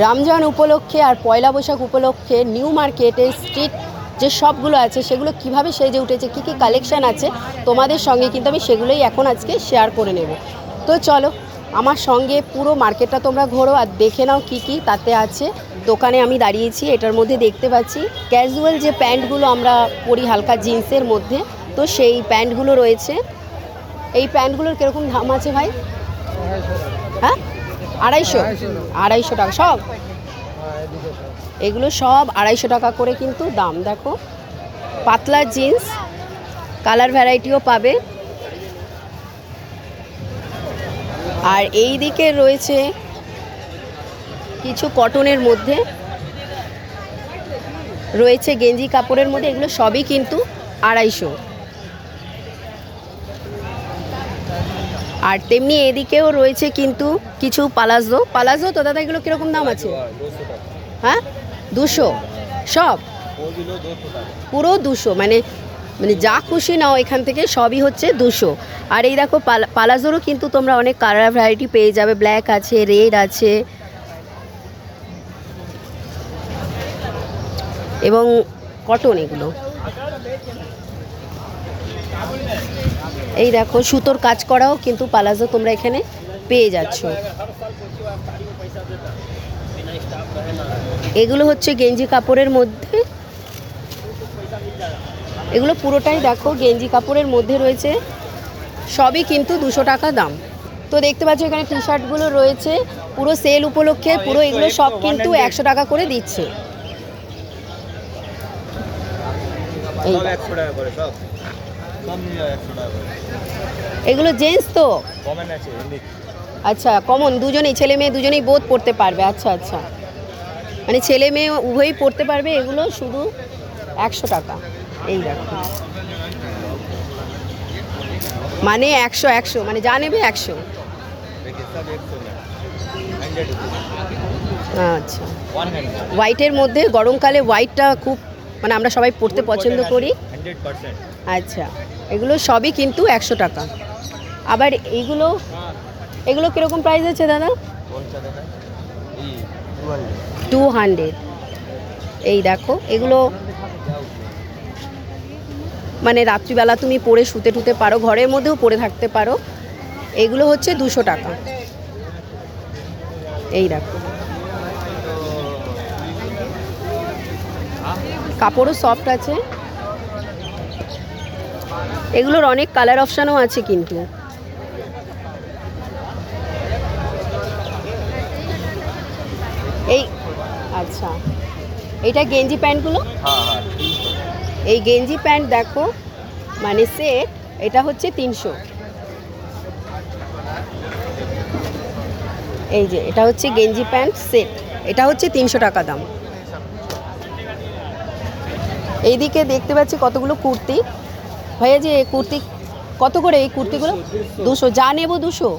রমজান উপলক্ষে আর পয়লা বৈশাখ উপলক্ষে নিউ মার্কেটে স্ট্রিট যে শপগুলো আছে সেগুলো কিভাবে সেজে উঠেছে, কী কী কালেকশান আছে তোমাদের সঙ্গে কিন্তু আমি সেগুলোই এখন আজকে শেয়ার করে নেব। তো চলো আমার সঙ্গে পুরো মার্কেটটা তোমরা ঘোরো আর দেখে নাও কী কী তাতে আছে। দোকানে আমি দাঁড়িয়েছি, এটার মধ্যে দেখতে পাচ্ছি ক্যাজুয়াল যে প্যান্টগুলো আমরা পরি হালকা জিন্সের মধ্যে, তো সেই প্যান্টগুলো রয়েছে। এই প্যান্টগুলোর কীরকম দাম আছে ভাই? হ্যাঁ, 250 টাকা সব। এগুলো সব 250 টাকা করে কিন্তু দাম। দেখো পাতলা জিন্স, কালার ভ্যারাইটিও পাবে। আর এই দিকে রয়েছে কিছু কটনের মধ্যে, রয়েছে গেঞ্জি কাপড়ের মধ্যে, এগুলো সবই কিন্তু 250। আর তেমনি এদিকেও রয়েছে কিন্তু কিছু পালাজো। তো দাদা এগুলো কীরকম দাম আছে? হ্যাঁ, 200 সব, পুরো 200, মানে যা খুশি নাও এখান থেকে সবই হচ্ছে 200। আর এই দেখো পালাজোরও কিন্তু তোমরা অনেক কালার ভ্যারাইটি পেয়ে যাবে, ব্ল্যাক আছে, রেড আছে এবং কটন। এগুলো এই দেখো সুতোর কাজ করাও কিন্তু পালাজো তোমরা এখানে পেয়ে যাচ্ছ। এগুলো হচ্ছে গেঞ্জি কাপড়ের মধ্যে, এগুলো পুরোটাই দেখো গেঞ্জি কাপড়ের মধ্যে রয়েছে, সবই কিন্তু 200 টাকা দাম। তো দেখতে পাচ্ছ এখানে টি শার্টগুলো রয়েছে পুরো সেল উপলক্ষে, পুরো এগুলো সব কিন্তু 100 টাকা করে দিচ্ছে। এগুলো জেন্টস তো? আচ্ছা, কমন, দুজনেই ছেলে মেয়ে দুজনেই বোধ পড়তে পারবে। আচ্ছা আচ্ছা, মানে ছেলে মেয়ে উভয়ই পড়তে পারবে। এগুলো শুধু 100 টাকা। এই দেখো, মানে 100 মানে যা নেবে 100। আচ্ছা, হোয়াইটের মধ্যে, গরমকালে হোয়াইটটা খুব মানে আমরা সবাই পড়তে পছন্দ করি। আচ্ছা, এগুলো সবই কিন্তু 100 টাকা। আবার এগুলো কীরকম প্রাইস আছে দাদা? 200। এই দেখো এগুলো মানে রাত্রিবেলা তুমি পরে শুতে টুতে পারো, ঘরের মধ্যেও পরে থাকতে পারো। এগুলো হচ্ছে 200 টাকা। এই দেখো কাপড়ও সফট আছে, এগুলোর অনেক কালার অপশানও আছে কিন্তু। এই আচ্ছা, এইটা গেঞ্জি প্যান্টগুলো, এই গেঞ্জি প্যান্ট দেখো মানে সেট, এটা হচ্ছে 300। এই যে এটা হচ্ছে গেঞ্জি প্যান্ট সেট, এটা হচ্ছে 300 টাকা দাম। এইদিকে দেখতে পাচ্ছি কতগুলো কুর্তি। ভাইয়া যে কুর্তি কত করে? এই কুর্তিগুলো 200, যা নেব 200।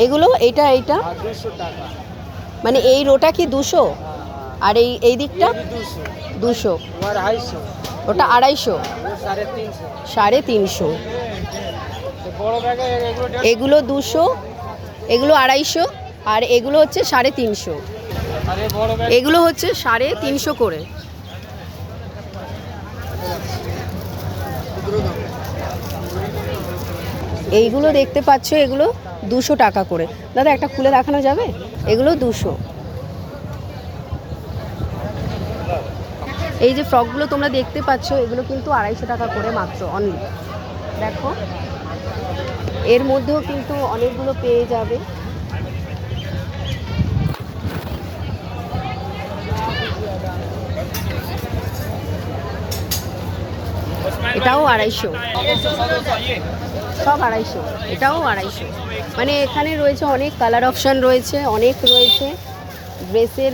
এগুলো এইটা 200 টাকা, মানে এই রোটা কি 200 আর এই দিকটা 200, ওটা 250, 350। এগুলো 200, এগুলো 250, আর এগুলো হচ্ছে 350। এগুলো হচ্ছে 350 করে। এইগুলো দেখতে পাচ্ছ, এগুলো 200 টাকা করে। দাদা একটা খুলে দেখানো যাবে? এগুলো 200। এই যে ফ্রকগুলো তোমরা দেখতে পাচ্ছ, এগুলো কিন্তু 250 টাকা করে মাত্র, অনলি। দেখো এর মধ্যেও কিন্তু অনেকগুলো পেয়ে যাবে। এটাও 250, সব 250, এটাও 250। মানে এখানে রয়েছে অনেক কালার অপশান রয়েছে, অনেক রয়েছে ড্রেসের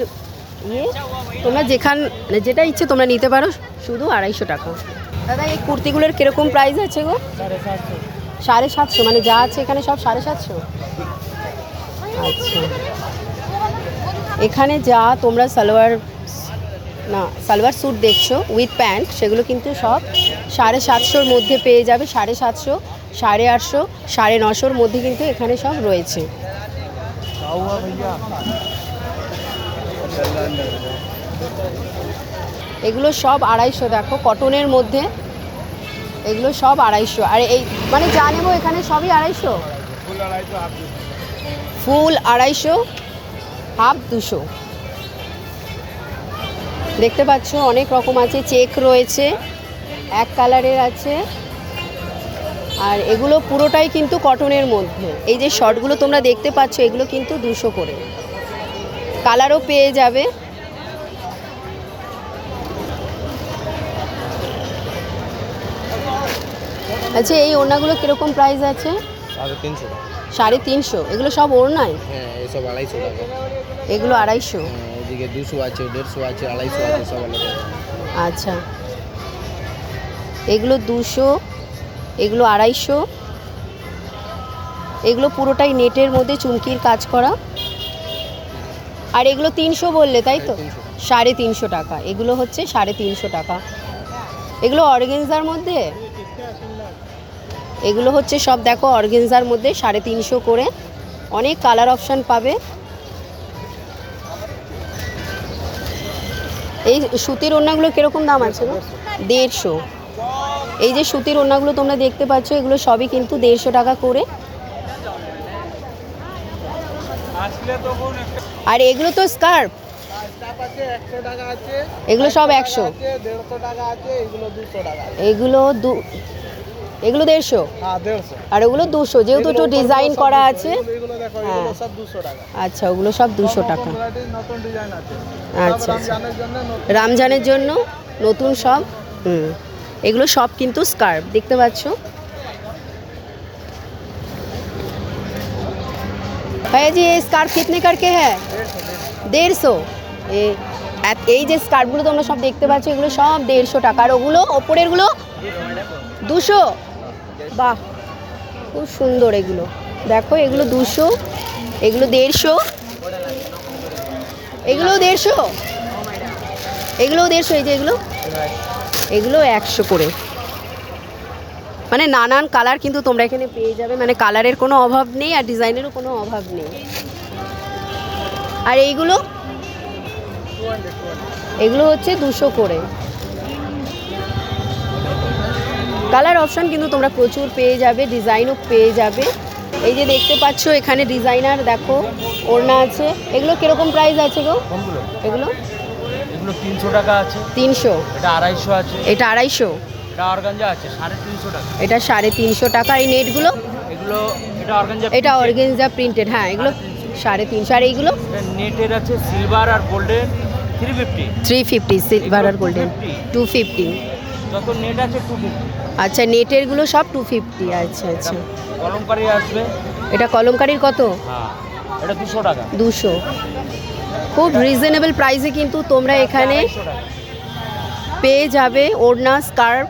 তোমরা যেটা ইচ্ছে তোমরা নিতে পারো, শুধু 250 টাকা। দাদা এই কুর্তিগুলোর কীরকম প্রাইস আছে গো? 750, মানে যা আছে এখানে সব 750। আচ্ছা, এখানে যা তোমরা সালোয়ার স্যুট দেখছো উইথ প্যান্ট, সেগুলো কিন্তু সব 750-র মধ্যে পেয়ে যাবে। 750, 850, 950 মধ্যে কিন্তু এখানে সব রয়েছে। এগুলো সব 250, দেখো কটনের মধ্যে, এগুলো সব 250। আর এই মানে যা নেবো এখানে সবই 250, ফুল 250, হাফ 200। দেখতে পাচ্ছ অনেক রকম আছে, চেক রয়েছে, এক কালারের আছে। আর এগুলো পুরোটাই কিন্তু কটনের মধ্যে। এই যে শর্টগুলো তোমরা দেখতে পাচ্ছ এগুলো কিন্তু 200 করে, কালারও পেয়ে যাবে। আচ্ছা, এই ওড়নাগুলো কীরকম প্রাইস আছে? 350 টাকা। 350? এগুলো সব ওড়নাই? হ্যাঁ, এসব 250 টাকা। এগুলো 250? হ্যাঁ, এদিকে 200 আছে, 150 আছে, 250 আছে, সব আলাদা। আচ্ছা, এগুলো 200, এগুলো 250, এগুলো পুরোটাই নেটের মধ্যে চুমকির কাজ করা। আর এগুলো 300 বললে, তাই তো? 350 টাকা। এগুলো হচ্ছে 350 টাকা। এগুলো অর্গেনজার মধ্যে, এগুলো হচ্ছে সব দেখো অর্গেনজার মধ্যে 350 করে। অনেক কালার অপশান পাবে। এই সুতির ওড়নাগুলো কীরকম দাম আছে? 150। এই যে সুতির ওড়নাগুলো তোমরা দেখতে পাচ্ছ এগুলো সবই কিন্তু 150 টাকা করে। আর এগুলো তো স্কার্ফ, এগুলো সব 100, এগুলো এগুলো 150, আর ওগুলো 200, যেহেতু একটু ডিজাইন করা আছে। হ্যাঁ, আচ্ছা, ওগুলো সব 200 টাকা। আচ্ছা, রমজানের জন্য নতুন সব। এগুলো সব কিন্তু স্কার্ফ, দেখতে পাচ্ছ। ভাইয়া জি, এই স্কার্ফ কিতনে করকে হ্যাঁ? 150। এই যে স্কার্ফগুলো তোমরা সব দেখতে পাচ্ছ এগুলো সব 150 টাকা। আর ওগুলো ওপরেরগুলো 200। বাহ, খুব সুন্দর এগুলো, দেখো এগুলো 200, এগুলো 150, এগুলো 150, এগুলো 150। এই যে এগুলো 100 করে। মানে নানান কালার কিন্তু তোমরা এখানে পেয়ে যাবে, মানে কালারের কোনো অভাব নেই আর ডিজাইনেরও কোনো অভাব নেই। আর এগুলো হচ্ছে 200 করে। কালার অপশান কিন্তু তোমরা প্রচুর পেয়ে যাবে, ডিজাইনও পেয়ে যাবে। এই যে দেখতে পাচ্ছ এখানে ডিজাইনার দেখো ওড়না আছে। এগুলো কিরকম প্রাইস আছে গো? এগুলো 300 টাকা আছে। 300? এটা 250 আছে। এটা 250? এটা অর্গানজা আছে 350 টাকা। এটা 350 টাকা। এই নেটগুলো? এগুলো এটা অর্গানজা প্রিন্টেড। হ্যাঁ, এগুলো 350। আর এইগুলো নেটের আছে সিলভার আর গোল্ডেন 350। 350 সিলভার আর গোল্ডেন 250। যত নেট আছে 250। আচ্ছা, নেটেরগুলো সব 250। আচ্ছা আচ্ছা। কলমকারি আসবে। এটা কলমকারির কত? হ্যাঁ, এটা 200 টাকা। 200। খুব রিজনেবল প্রাইসে কিন্তু তোমরা এখানে পেয়ে যাবে ওড়না, স্কার্ফ।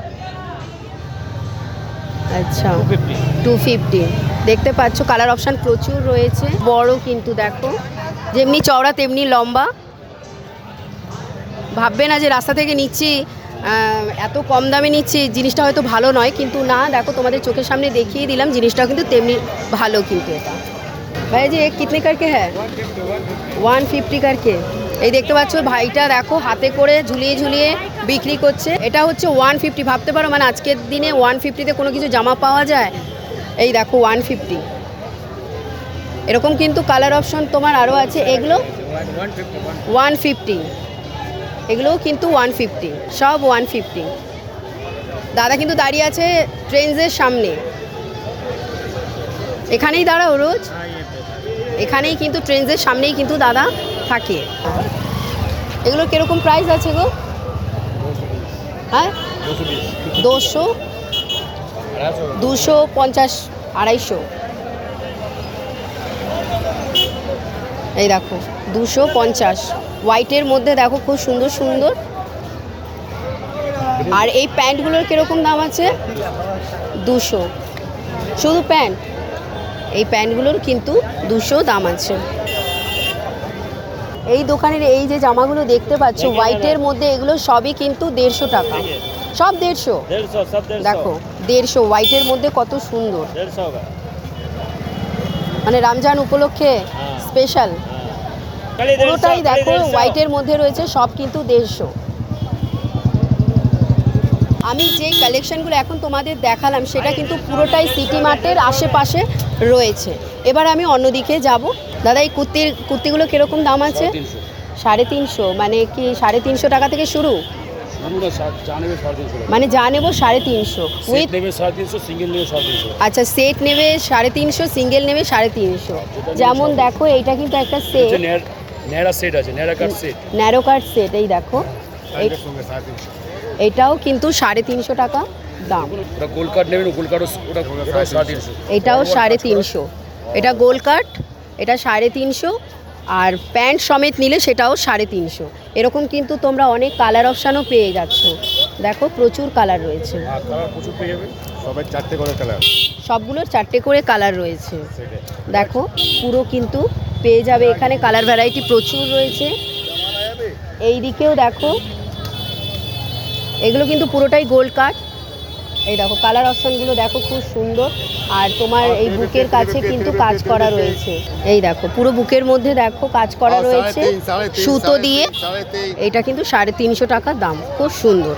আচ্ছা, 250। দেখতে পাচ্ছ কালার অপশান প্রচুর রয়েছে। বড় কিন্তু দেখো, যেমনি চওড়া তেমনি লম্বা। ভাববে না যে রাস্তা থেকে নিচ্ছি, এত কম দামে নিচ্ছি, জিনিসটা হয়তো ভালো নয়, কিন্তু না, দেখো তোমাদের চোখের সামনে দেখিয়ে দিলাম জিনিসটাও কিন্তু তেমনি ভালো কিন্তু এটা। ভাইয়া জি, কিতনে করকে হ্যাঁ? 150 করকে। এই দেখতে পাচ্ছ ভাইটা দেখো হাতে করে ঝুলিয়ে ঝুলিয়ে বিক্রি করছে। এটা হচ্ছে 150। ভাবতে পারো মানে আজকের দিনে 150-তে কোনো কিছু জামা পাওয়া যায়? এই দেখো 150। এরকম কিন্তু কালার অপশন তোমার আরও আছে। এগুলো 150, এগুলোও কিন্তু 150, সব 150। দাদা কিন্তু দাঁড়িয়ে আছে ট্রেন্ডসের সামনে। এখানেই দাঁড়াও রোজ? এখানেই কিন্তু ট্রেন্ডসের সামনেই কিন্তু দাদা থাকে। এগুলো কীরকম প্রাইস আছে গো? হ্যাঁ, 200, 250, 250। এই দেখো 250। হোয়াইটের মধ্যে দেখো খুব সুন্দর সুন্দর। আর এই প্যান্টগুলোর কীরকম দাম আছে? 200। শুধু প্যান্ট? এই প্যান্টগুলোর কিন্তু 200 দাম আছে। এই দোকানের এই যে জামাগুলো দেখতে পাচ্ছ হোয়াইটের মধ্যে, এগুলো সবই কিন্তু 150 টাকা। সব 150? দেখো 150। হোয়াইটের মধ্যে কত সুন্দর। মানে রমজান উপলক্ষে স্পেশাল পুরোটাই দেখো হোয়াইটের মধ্যে রয়েছে, সব কিন্তু 150। আমি যে কালেকশনগুলো এখন তোমাদের দেখালাম সেটা কিন্তু পুরোটাই সিটি মার্টের আশেপাশে রয়েছে। এবার আমি অন্যদিকে যাব। দাদা এই কুর্তিগুলো কীরকম দাম আছে? 350। মানে কি 350 টাকা থেকে শুরু? মানে যা নেব 350 উইথ সিঙ্গেল নেবে 350। আচ্ছা সেট নেবে 350, সিঙ্গেল নেবে 350। যেমন দেখো এইটা কিন্তু একটা সেট, ন্যাড়া সেট আছে, ন্যাড়া কাট সেট, ন্যারো কাট সেট। এই দেখো এটাও কিন্তু 350 টাকা দাম। ওটা গোল কাট নেবেন, গোল কাট ওটা 350। এটাও 350। এটা গোল কাট, এটা 350। আর প্যান্ট সমেত নিলে সেটাও 350। এরকম কিন্তু তোমরা অনেক কালার অপশানও পেয়ে যাচ্ছ। দেখো প্রচুর কালার রয়েছে, কালার প্রচুর পেয়ে যাবে, সবাই 4টে করে কালার, সবগুলোর 4টে করে কালার রয়েছে। দেখো পুরো কিন্তু পেয়ে যাবে এখানে, কালার ভ্যারাইটি প্রচুর রয়েছে। এই দিকেও দেখো, এগুলো কিন্তু পুরোটাই গোল্ড কাট। এই দেখো কালার অপশানগুলো দেখো খুব সুন্দর। আর তোমার এই বুকের কাছে কিন্তু কাজ করা রয়েছে। এই দেখো পুরো বুকের মধ্যে দেখো কাজ করা রয়েছে সুতো দিয়ে। এটা কিন্তু 350 টাকা দাম, খুব সুন্দর।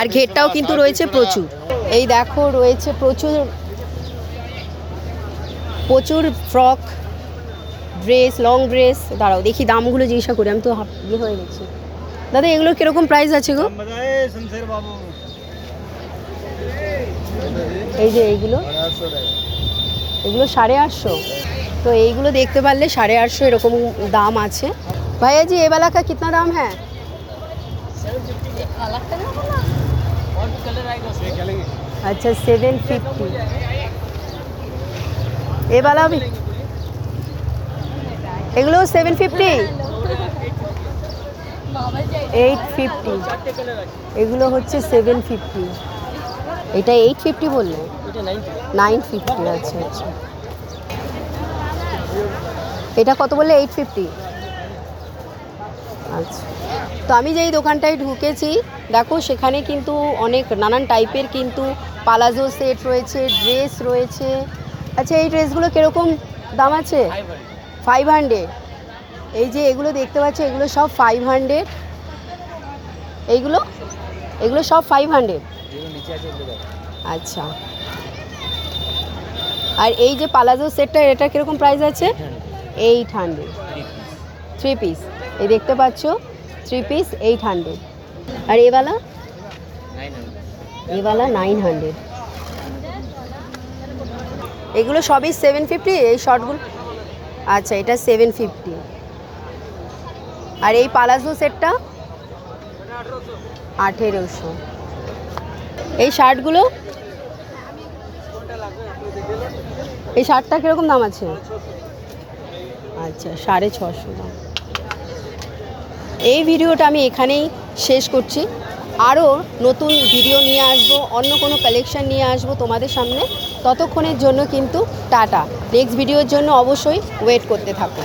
আর ঘেরটাও কিন্তু রয়েছে প্রচুর। এই দেখো রয়েছে প্রচুর প্রচুর ফ্রক, ড্রেস, লং ড্রেস। দাঁড়াও দেখি দামগুলো জিজ্ঞাসা করি, আমি তো ইয়ে হয়ে গেছি। দাদা এগুলো কিরকম প্রাইস আছে গো? এই যে এইগুলো 850। তো এইগুলো দেখতে পারলে 850 এরকম দাম আছে। ভাইয়া জি ये वाला का कितना दाम है? अच्छा 750। ये वाला भी এগুলো 750, 850। এগুলো হচ্ছে 750। এটা 850 বললে? 950। আচ্ছা আচ্ছা, এটা কত বললে? 850। আচ্ছা, তো আমি যেই দোকানটায় ঢুকেছি দেখো সেখানে কিন্তু অনেক নানান টাইপের কিন্তু পালাজো সেট রয়েছে, ড্রেস রয়েছে। আচ্ছা এই ড্রেসগুলো কীরকম দাম আছে? 500। এই যে এগুলো দেখতে পাচ্ছ এগুলো সব 500। এগুলো সব 500। আচ্ছা, আর এই যে পালাজো সেটটা এটা কীরকম প্রাইস আছে? 800। 3 পিস এই দেখতে পাচ্ছ, 3 পিস 800। আর এওয়ালা 900। এগুলো সবই 750 এই শর্টগুলো। আচ্ছা এটা 750। আর এই পালাজো সেটটা 1800। এই শার্টগুলো, এই শার্টটা কীরকম দাম আছে? আচ্ছা 650 দাম। এই ভিডিওটা আমি এখানেই শেষ করছি। আরও নতুন ভিডিও নিয়ে আসবো, অন্য কোনো কালেকশান নিয়ে আসবো তোমাদের সামনে। ততক্ষণের জন্য কিন্তু টাটা। নেক্সট ভিডিওর জন্য অবশ্যই ওয়েট করতে থাকো।